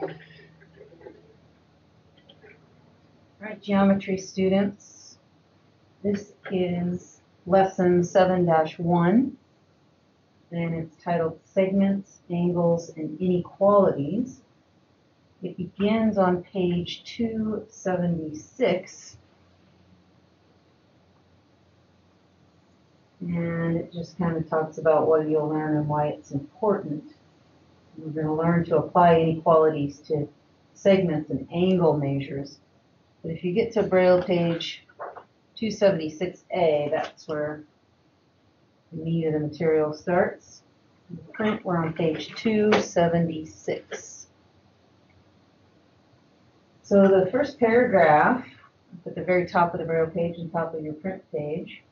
All right, geometry students, this is lesson 7-1, and it's titled Segments, Angles, and Inequalities. It begins on page 276, and it just kind of talks about what you'll learn and why it's important. We're going to learn to apply inequalities to segments and angle measures. But if you get to Braille page 276A, that's where the meat of the material starts. In the print, we're on page 276. So the first paragraph, at the very top of the Braille page and top of your print page,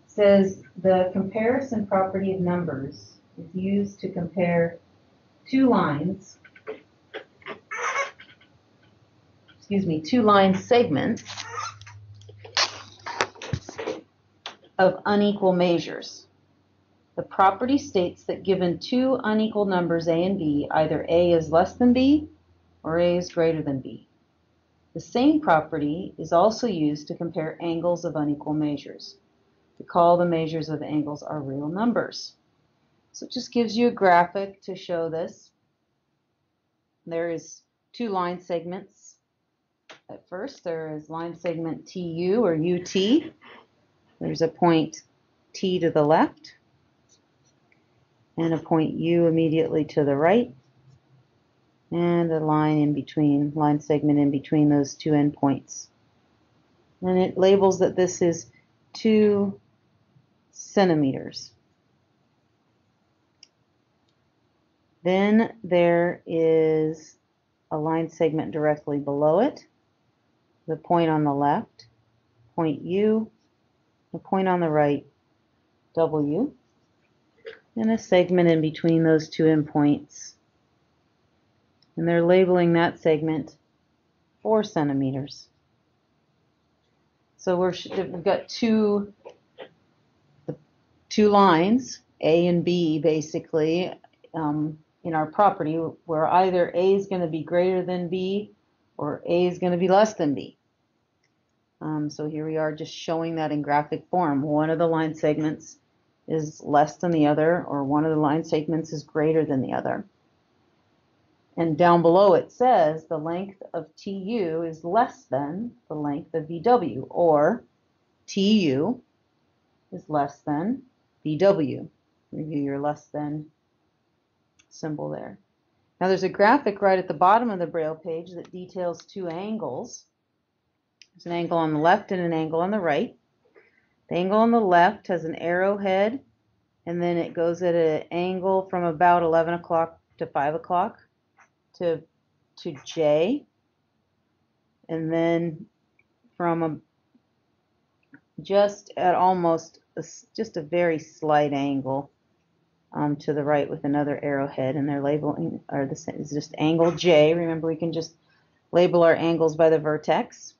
says the comparison property of numbers is used to compare two line segments of unequal measures. The property states that given two unequal numbers A and B, either A is less than B or A is greater than B. The same property is also used to compare angles of unequal measures. Recall the measures of angles are real numbers. So it just gives you a graphic to show this. There is two line segments. At first, there is line segment TU or UT. There's a point T to the left and a point U immediately to the right, and a line in between, line segment in between those two endpoints. And it labels that this is 2 centimeters. Then there is a line segment directly below it, the point on the left, point U, the point on the right, W, and a segment in between those two endpoints. And they're labeling that segment 4 centimeters. So we've got two lines, A and B, basically, in our property, where either A is going to be greater than B or A is going to be less than B. So here we are just showing that in graphic form. One of the line segments is less than the other, or one of the line segments is greater than the other. And down below it says the length of TU is less than the length of VW, or TU is less than VW. Review your less than symbol there. Now there's a graphic right at the bottom of the Braille page that details two angles. There's an angle on the left and an angle on the right. The angle on the left has an arrowhead, and then it goes at an angle from about 11 o'clock to 5 o'clock to J, and then from just at almost just a very slight angle to the right with another arrowhead, and they're labeling, or this is just angle J. Remember, we can just label our angles by the vertex.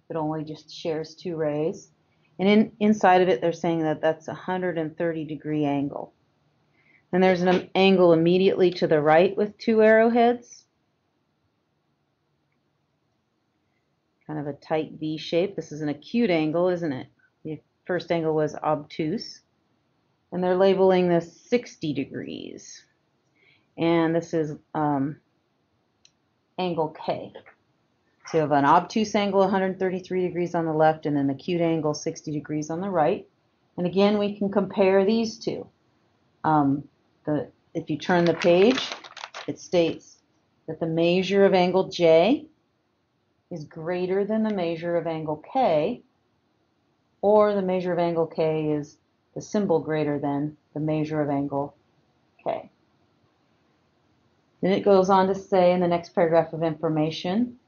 It only just shares two rays. And inside of it, they're saying that that's a 130-degree angle. And there's an angle immediately to the right with two arrowheads. Kind of a tight V shape. This is an acute angle, isn't it? The first angle was obtuse. And they're labeling this 60 degrees. And this is angle K. So you have an obtuse angle 133 degrees on the left and an acute angle 60 degrees on the right. And again, we can compare these two. If you turn the page, it states that the measure of angle J is greater than the measure of angle K, or the measure of angle K is the symbol greater than the measure of angle K. Then it goes on to say in the next paragraph of information,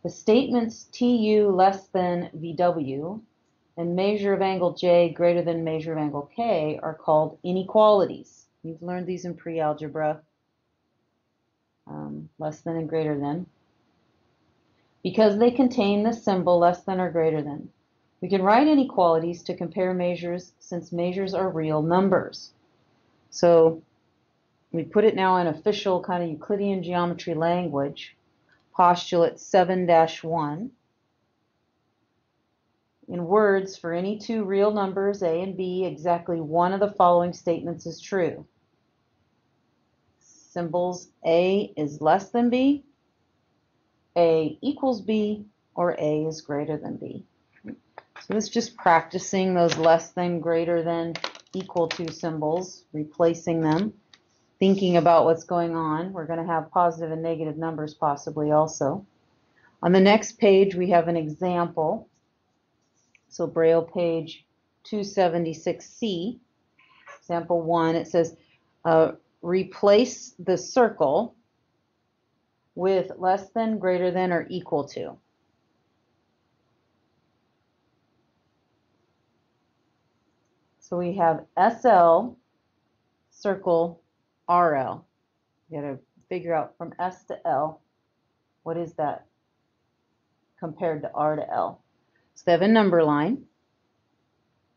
the statements TU less than VW and measure of angle J greater than measure of angle K are called inequalities. You've learned these in pre-algebra, less than and greater than, because they contain the symbol less than or greater than. We can write inequalities to compare measures since measures are real numbers. So We put it now in official kind of Euclidean geometry language. Postulate 7-1. In words, for any two real numbers, a and b, exactly one of the following statements is true. Symbols a is less than b, a equals b, or a is greater than b. So this is just practicing those less than, greater than, equal to symbols, replacing them, thinking about what's going on. We're going to have positive and negative numbers possibly also. On the next page we have an example. So Braille page 276C, example 1, it says replace the circle with less than, greater than, or equal to. So we have SL circle RL. You got to figure out from S to L, what is that compared to R to L. So they have a number line,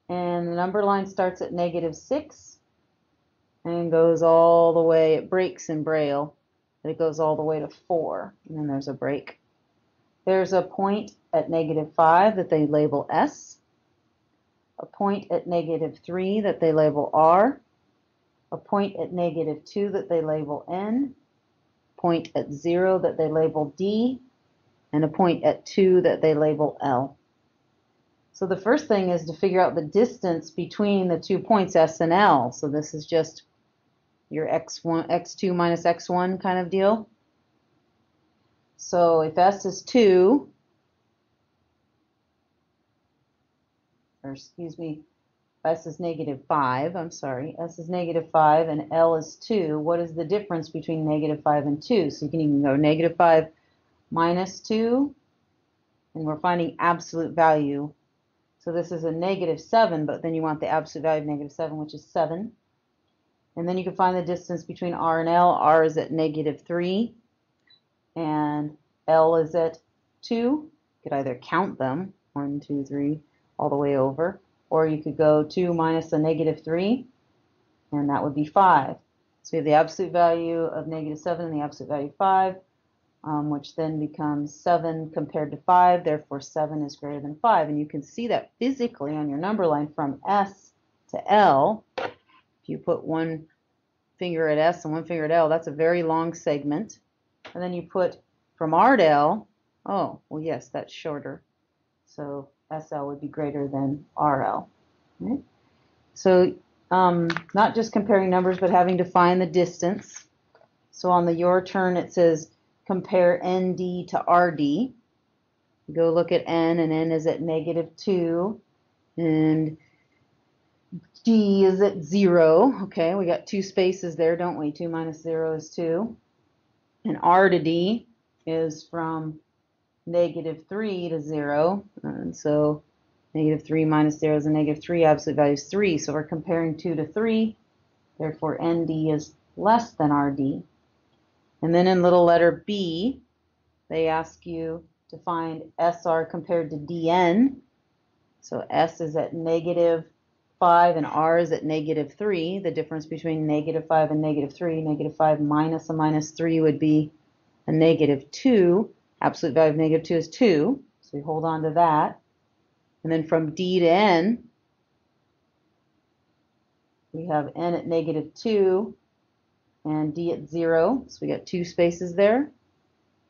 and the number line starts at -6 and goes all the way, it breaks in Braille, but it goes all the way to 4, and then there's a break. There's a point at -5 that they label S, a point at -3 that they label R, a point at -2 that they label N, point at 0 that they label D, and a point at 2 that they label L. So the first thing is to figure out the distance between the 2 points S and L. So this is just your x2 minus x1 kind of deal. So if S is 2, or excuse me, S is -5, I'm sorry, S is -5 and L is 2, what is the difference between -5 and 2? So you can even go -5 minus 2, and we're finding absolute value. So this is a -7, but then you want the absolute value of -7, which is 7. And then you can find the distance between R and L. R is at -3, and L is at 2. You could either count them, 1, 2, 3, all the way over, or you could go 2 minus the -3, and that would be 5. So we have the absolute value of -7 and the absolute value of 5, which then becomes 7 compared to 5, therefore 7 is greater than 5. And you can see that physically on your number line from S to L. If you put one finger at S and one finger at L, that's a very long segment. And then you put from R to L, oh, well yes, that's shorter. So SL would be greater than RL. Right? So not just comparing numbers, but having to find the distance. So on the your turn, it says compare ND to RD. Go look at N, and N is at -2, and D is at 0. Okay, we got 2 spaces there, don't we? 2 minus 0 is 2. And R to D is from -3 to 0. And so -3 minus 0 is a -3. Absolute value is 3. So we're comparing 2 to 3. Therefore, ND is less than RD. And then in little letter B, they ask you to find SR compared to DN. So S is at -5 and R is at -3. The difference between -5 and -3, -5 minus a -3 would be a -2. Absolute value of -2 is 2. So we hold on to that. And then from D to N, we have N at -2 and D at 0. So we got 2 spaces there.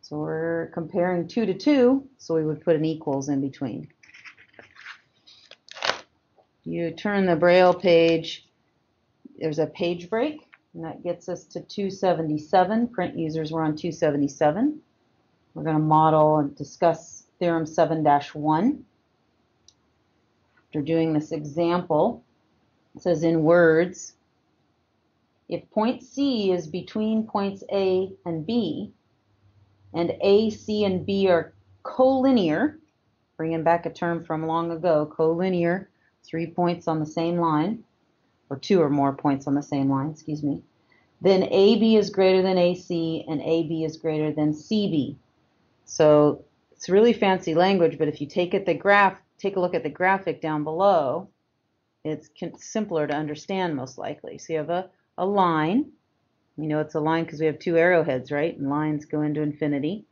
So we're comparing 2 to 2, so we would put an equals in between. You turn the Braille page, there's a page break, and that gets us to 277. Print users were on 277. We're going to model and discuss Theorem 7-1. After doing this example, it says in words, if point C is between points A and B, and A, C, and B are collinear, bringing back a term from long ago, collinear, 3 points on the same line, or 2 or more points on the same line, excuse me, then AB is greater than AC and AB is greater than CB. So it's really fancy language, but if you take a look at the graphic down below, it's simpler to understand most likely. So you have a line, We know it's a line because we have two arrowheads, right? And lines go into infinity.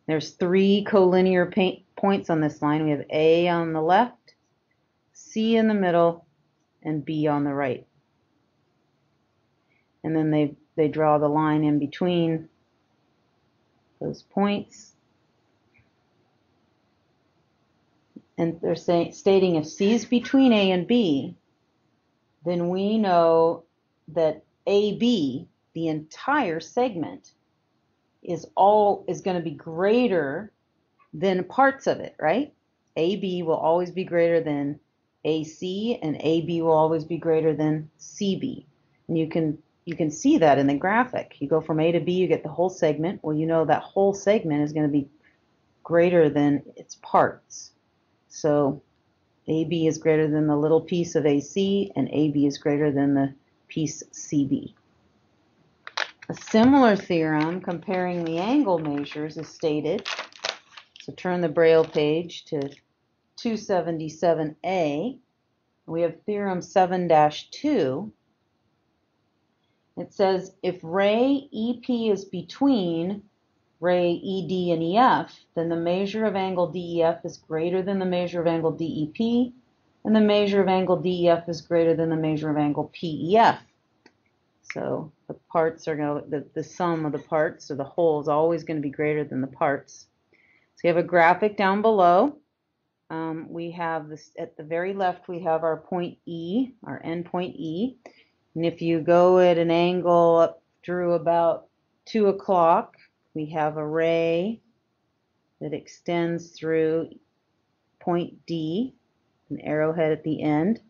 There's three collinear points on this line. We have A on the left, C in the middle, and B on the right. And then they draw the line in between those points. And they're stating if C is between A and B, then we know that AB, the entire segment, is going to be greater than parts of it, right? AB will always be greater than AC, and AB will always be greater than CB. And you can see that in the graphic. You go from A to B, you get the whole segment. Well, you know that whole segment is going to be greater than its parts. So AB is greater than the little piece of AC, and AB is greater than the piece CB. A similar theorem comparing the angle measures is stated. So turn the Braille page to 277A. We have Theorem 7-2. It says if ray EP is between ray ED and EF, then the measure of angle DEF is greater than the measure of angle DEP, and the measure of angle DEF is greater than the measure of angle PEF. So the parts are going to, the sum of the parts, or the whole, is always going to be greater than the parts. So we have a graphic down below. We have this at the very left, we have our point E, our endpoint E. And if you go at an angle up through about 2 o'clock, we have a ray that extends through point D, an arrowhead at the end.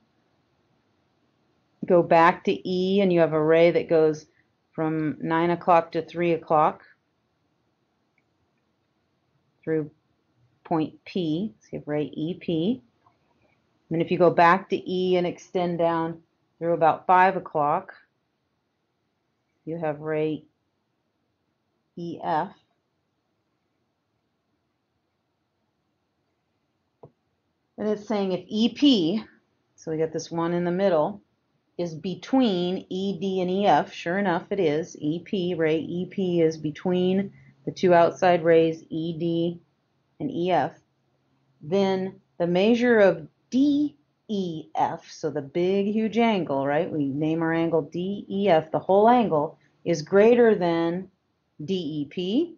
Go back to E, and you have a ray that goes from 9 o'clock to 3 o'clock through point P, so you have ray EP. And if you go back to E and extend down through about 5 o'clock, you have ray EF. And it's saying if EP, so we got this one in the middle, is between ED and EF, sure enough it is, EP, ray EP is between the two outside rays ED and EF, then the measure of DEF, so the big huge angle, right, we name our angle DEF, the whole angle is greater than DEP,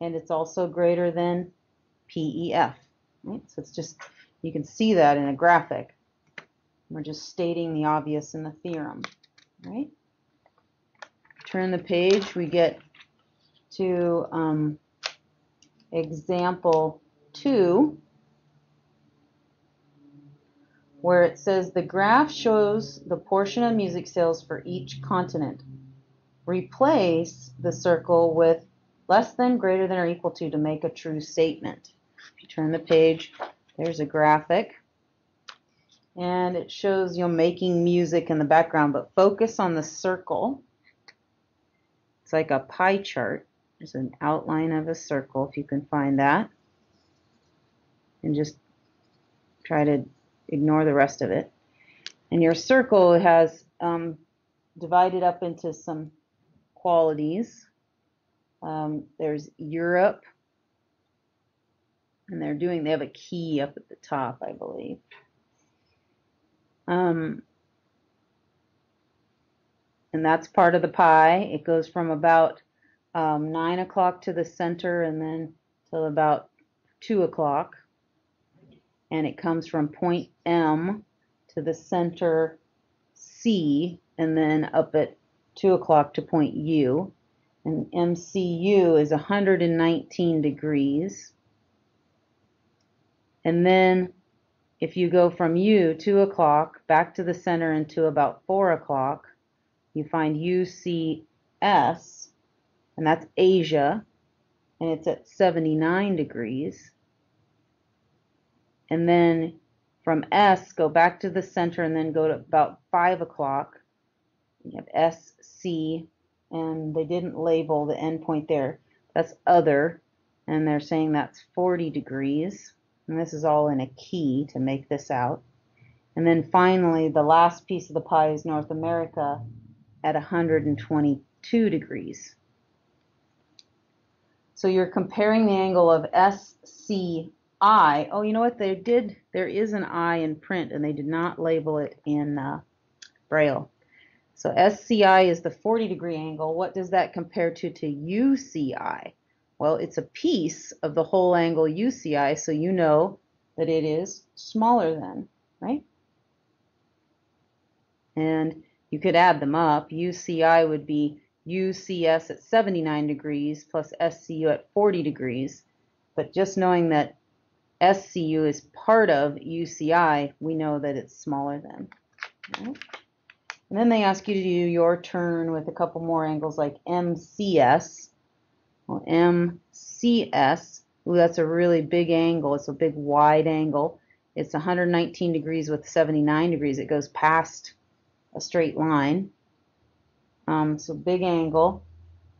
and it's also greater than PEF, right? So it's just, you can see that in a graphic. We're just stating the obvious in the theorem, right? Turn the page, we get to example 2, where it says the graph shows the portion of music sales for each continent. Replace the circle with less than, greater than, or equal to make a true statement. If you turn the page, there's a graphic. And it shows, you know, making music in the background, but focus on the circle. It's like a pie chart. There's an outline of a circle, if you can find that. And just try to ignore the rest of it. And your circle has divided up into some qualities. There's Europe, and they have a key up at the top, I believe. And that's part of the pie. It goes from about 9 o'clock to the center, and then till about 2 o'clock. And it comes from point M to the center C, and then up at 2 o'clock to point U. And MCU is 119 degrees. And then if you go from U, 2 o'clock, back to the center into about 4 o'clock, you find UCS, and that's Asia, and it's at 79 degrees. And then from S, go back to the center and then go to about 5 o'clock. You have SC, and they didn't label the endpoint there. That's other, and they're saying that's 40 degrees. And this is all in a key to make this out. And then finally, the last piece of the pie is North America at 123 2 degrees. So you're comparing the angle of SCI. Oh, you know what they did? There is an I in print, and they did not label it in Braille. So SCI is the 40-degree angle. What does that compare to UCI? Well, it's a piece of the whole angle UCI, so you know that it is smaller than, right? And you could add them up. UCI would be UCS at 79 degrees plus SCU at 40 degrees. But just knowing that SCU is part of UCI, we know that it's smaller than. Right? And then they ask you to do your turn with a couple more angles like MCS. Well, MCS, ooh, that's a really big angle. It's a big wide angle. It's 119 degrees with 79 degrees. It goes past a straight line. So big angle,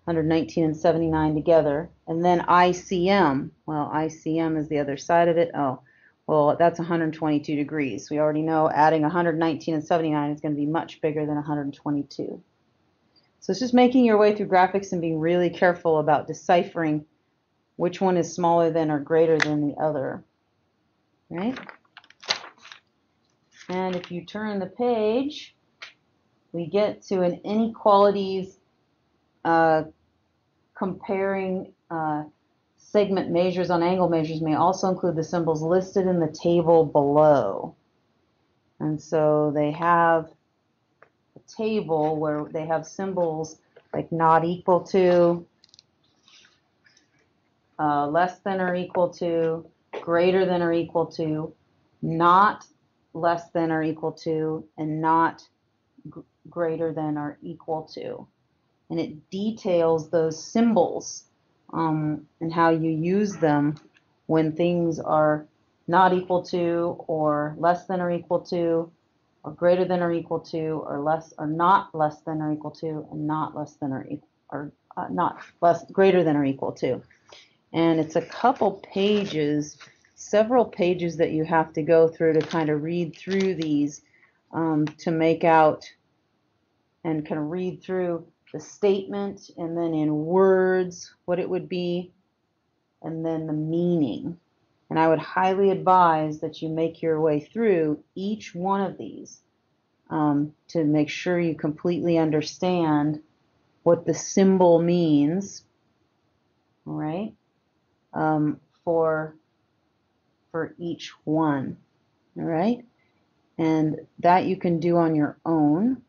119 and 79 together. And then ICM. Well, ICM is the other side of it. Oh, well, that's 122 degrees. We already know adding 119 and 79 is going to be much bigger than 122. So it's just making your way through graphics and being really careful about deciphering which one is smaller than or greater than the other. Right? And if you turn the page, we get to an inequalities comparing segment measures on angle measures may also include the symbols listed in the table below. And so they have a table where they have symbols like not equal to, less than or equal to, greater than or equal to, not less than or equal to, and not greater than or equal to. And it details those symbols and how you use them when things are not equal to, or less than or equal to, or greater than or equal to, or less or not less than or equal to, and not less than or equal, or not less greater than or equal to. And it's a couple pages, several pages that you have to go through to kind of read through these to make out and kind of read through the statement, and then in words what it would be, and then the meaning. And I would highly advise that you make your way through each one of these to make sure you completely understand what the symbol means, all right, for each one, all right? And that you can do on your own.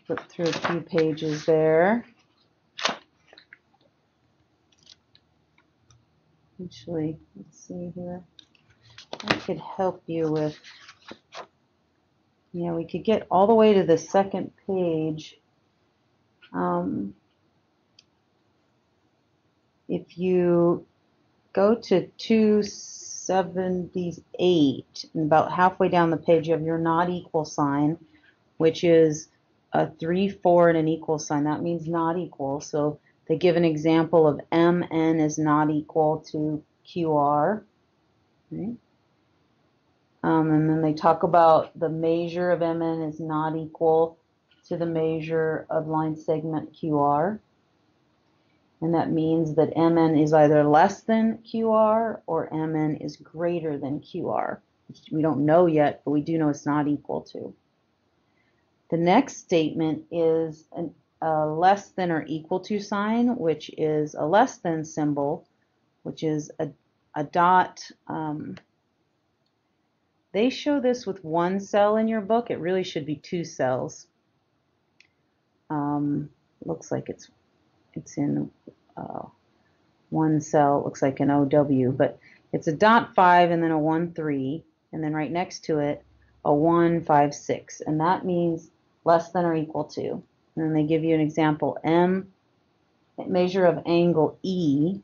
Flip through a few pages there. Actually, let's see here. I could help you with, yeah, we could get all the way to the second page. If you go to 278, and about halfway down the page you have your not equal sign, which is a 3, 4, and an equal sign. That means not equal. So they give an example of MN is not equal to QR. Right? And then they talk about the measure of MN is not equal to the measure of line segment QR. And that means that MN is either less than QR or MN is greater than QR. We don't know yet, but we do know it's not equal to. The next statement is a less than or equal to sign, which is a less than symbol, which is a dot. They show this with one cell in your book. It really should be 2 cells. Looks like it's in one cell. It looks like an OW, but it's a .5 and then a 1,3, and then right next to it a 1,5,6, and that means less than or equal to. And then they give you an example. Measure of angle E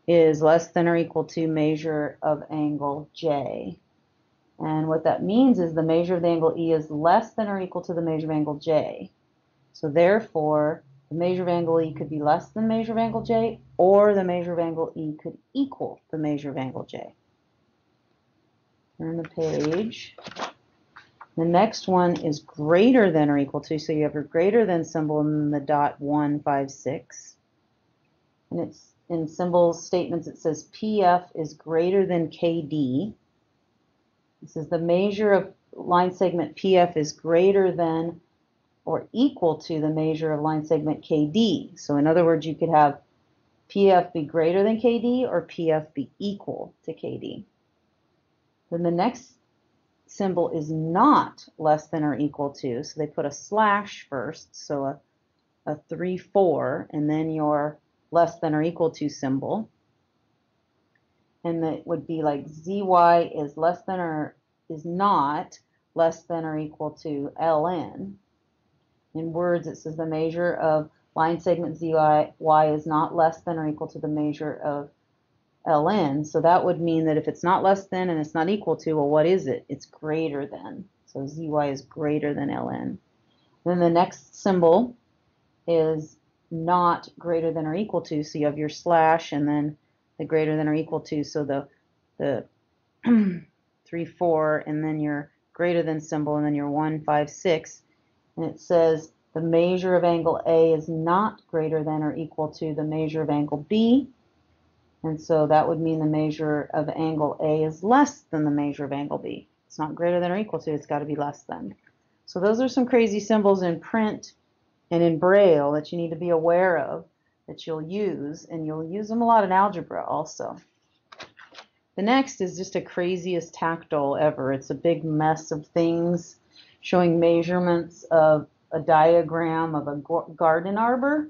is less than or equal to measure of angle J. And what that means is the measure of the angle E is less than or equal to the measure of angle J. So therefore, the measure of angle E could be less than measure of angle J, or the measure of angle E could equal the measure of angle J. Turn the page. The next one is greater than or equal to, so you have your greater than symbol and then the dot 1, 5, 6. And it's in symbols statements it says PF is greater than KD. This is the measure of line segment PF is greater than or equal to the measure of line segment KD. So in other words, you could have PF be greater than KD or PF be equal to KD. Then the next symbol is not less than or equal to, so they put a slash first, so a 3, 4, and then your less than or equal to symbol. And that would be like ZY is less than or is not less than or equal to LN. In words, it says the measure of line segment ZY is not less than or equal to the measure of ln. So that would mean that if it's not less than and it's not equal to, well, what is it? It's greater than. So zy is greater than ln. Then the next symbol is not greater than or equal to. So you have your slash and then the greater than or equal to. So the 3, 4, and then your greater than symbol, and then your 1, 5, 6. And it says the measure of angle A is not greater than or equal to the measure of angle B. And so that would mean the measure of angle A is less than the measure of angle B. It's not greater than or equal to, it's got to be less than. So those are some crazy symbols in print and in Braille that you need to be aware of, that you'll use, and you'll use them a lot in algebra also. The next is just a craziest tactile ever. It's a big mess of things showing measurements of a diagram of a garden arbor.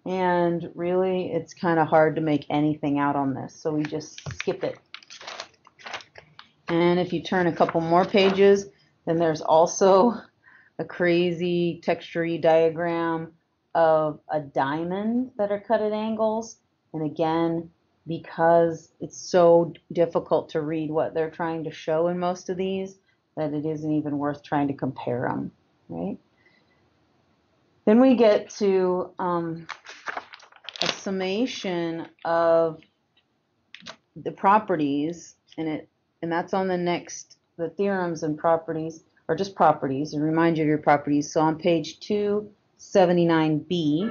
And really, it's kind of hard to make anything out on this, so we just skip it. And if you turn a couple more pages, then there's also a crazy texture-y diagram of a diamond that are cut at angles. And again, because it's so difficult to read what they're trying to show in most of these, that it isn't even worth trying to compare them, right? Then we get to a summation of the properties, and that's on the next, the theorems and properties, or just properties, and remind you of your properties. So on page 279b,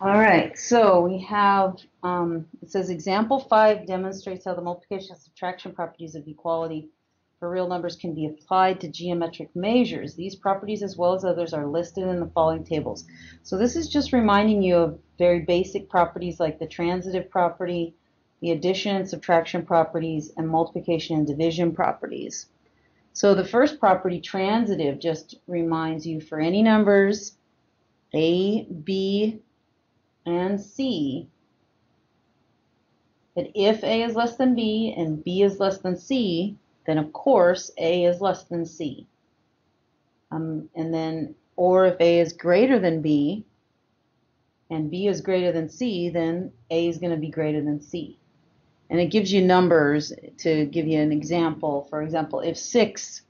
all right, so we have, it says example 5 demonstrates how the multiplication and subtraction properties of equality for real numbers can be applied to geometric measures. These properties, as well as others, are listed in the following tables. So this is just reminding you of very basic properties like the transitive property, the addition and subtraction properties, and multiplication and division properties. So the first property, transitive, just reminds you for any numbers A, B, and C, that if A is less than B and B is less than C, then of course A is less than C. And then, or if A is greater than B and B is greater than C, then A is going to be greater than C. And it gives you numbers to give you an example. For example, if 6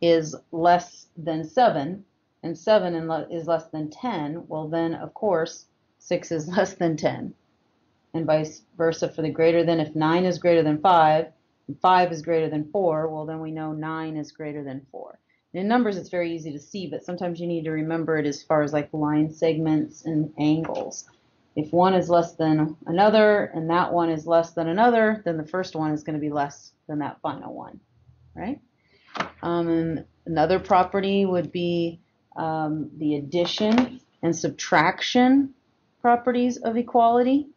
is less than 7 and 7 is less than 10, well then of course 6 is less than 10. And vice versa for the greater than. If 9 is greater than 5 and 5 is greater than 4, well then we know 9 is greater than 4. And in numbers it's very easy to see, but sometimes you need to remember it as far as like line segments and angles. If one is less than another and that one is less than another, then the first one is going to be less than that final one, right? And another property would be the addition and subtraction properties of equality.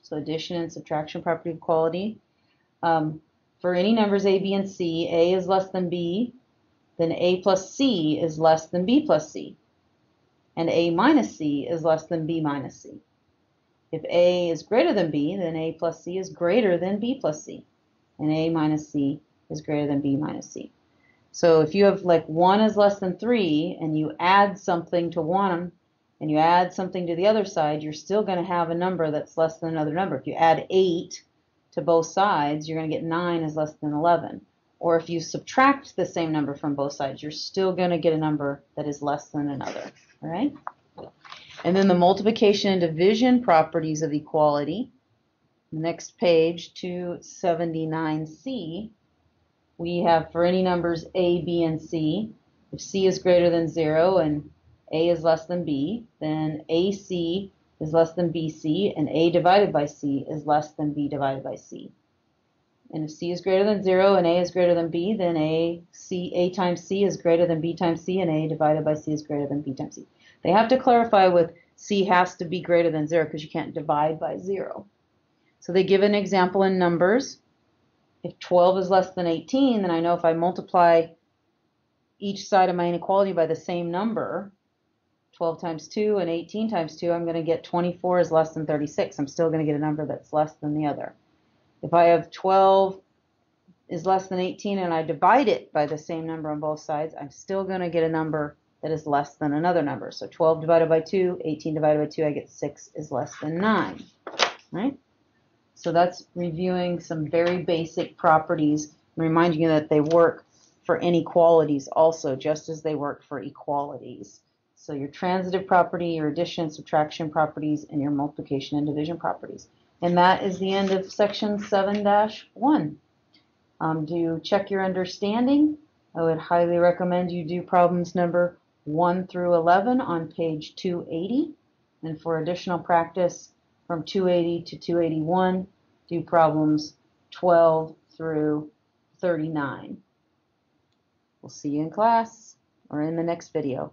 So addition and subtraction property of equality. For any numbers A, B, and C, A is less than B, then A plus C is less than B plus C. And A minus C is less than B minus C. If A is greater than B, then A plus C is greater than B plus C. And A minus C is greater than B minus C. So if you have like 1 is less than 3 and you add something to one and you add something to the other side, you're still going to have a number that's less than another number. If you add 8 to both sides, you're going to get 9 is less than 11. Or if you subtract the same number from both sides, you're still going to get a number that is less than another. All right? And then the multiplication and division properties of equality. Next page, 279C, we have for any numbers a, b, and c, if c is greater than 0 and a is less than b, then ac is less than bc, and a divided by c is less than b divided by c. And if c is greater than 0 and a is greater than b, then a times c is greater than b times c, and a divided by c is greater than b times c. They have to clarify with c has to be greater than 0 because you can't divide by 0. So they give an example in numbers. If 12 is less than 18, then I know if I multiply each side of my inequality by the same number, 12 times 2 and 18 times 2, I'm going to get 24 is less than 36. I'm still going to get a number that's less than the other. If I have 12 is less than 18 and I divide it by the same number on both sides, I'm still going to get a number that is less than another number. So 12 divided by 2, 18 divided by 2, I get 6 is less than 9. Right? So that's reviewing some very basic properties, reminding you that they work for inequalities also, just as they work for equalities. So your transitive property, your addition and subtraction properties, and your multiplication and division properties. And that is the end of section 7-1. To check your understanding, I would highly recommend you do problems number 1 through 11 on page 280. And for additional practice from 280 to 281, do problems 12 through 39. We'll see you in class or in the next video.